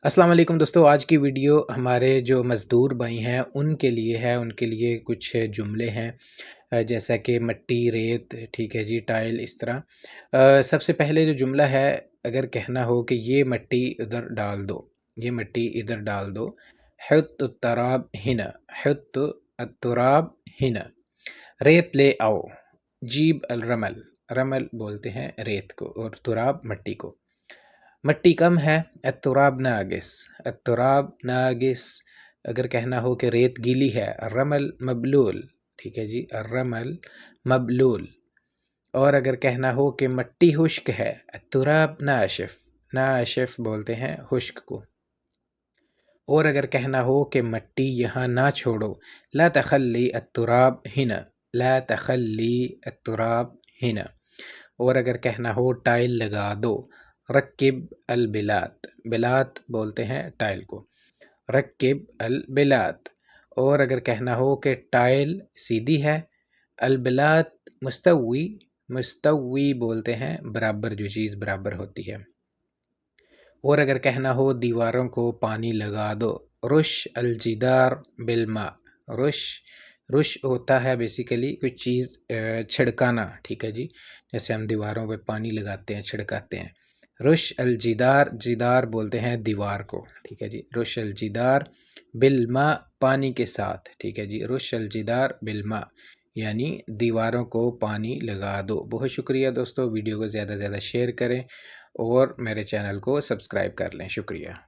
अस्सलाम वालेकुम दोस्तों, आज की वीडियो हमारे जो मज़दूर भाई हैं उनके लिए है। उनके लिए कुछ जुमले हैं जैसा कि मट्टी, रेत, ठीक है जी, टाइल, इस तरह। सबसे पहले जो जुमला है, अगर कहना हो कि ये मट्टी उधर डाल दो, ये मट्टी इधर डाल दो। हुत्तु तराब हिना, हुत्तु अत्तुराब हिना, रेत ले आओ। जीब अल रमल, रमल बोलते हैं रेत को और तुराब मट्टी को। मट्टी कम है, अत्तुराब नागिस, अत्तुराब नागिस। अगर कहना हो कि रेत गीली है, रमल मबलूल, ठीक है जी, रमल मबलूल। और अगर कहना हो कि मट्टी खुश्क है, अत्तुराब नाशिफ, नाशिफ बोलते हैं खुश्क को। और अगर कहना हो कि मट्टी यहाँ ना छोड़ो, ला तखल्ली अत्तुराब हिना, ला तखल्ली अत्तुराब हिना। और अगर कहना हो टाइल लगा दो, रक्किब अल बिलात, बिलात बोलते हैं टाइल को, रक्किब अल बिलात। और अगर कहना हो कि टाइल सीधी है, अल बिलात मुस्तवी, मुस्तवी बोलते हैं बराबर, जो चीज़ बराबर होती है। और अगर कहना हो दीवारों को पानी लगा दो, रुश अल जिदार बिलमा, रुश, रुश होता है बेसिकली कुछ चीज़ छिड़काना, ठीक है जी, जैसे हम दीवारों पे पानी लगाते हैं, छिड़काते हैं। रुश अल जिदार, जिदार बोलते हैं दीवार को, ठीक है जी, रुश अल जिदार बिलमा, पानी के साथ, ठीक है जी, रुश अल जिदार बिलमा यानी दीवारों को पानी लगा दो। बहुत शुक्रिया दोस्तों, वीडियो को ज़्यादा से ज़्यादा शेयर करें और मेरे चैनल को सब्सक्राइब कर लें। शुक्रिया।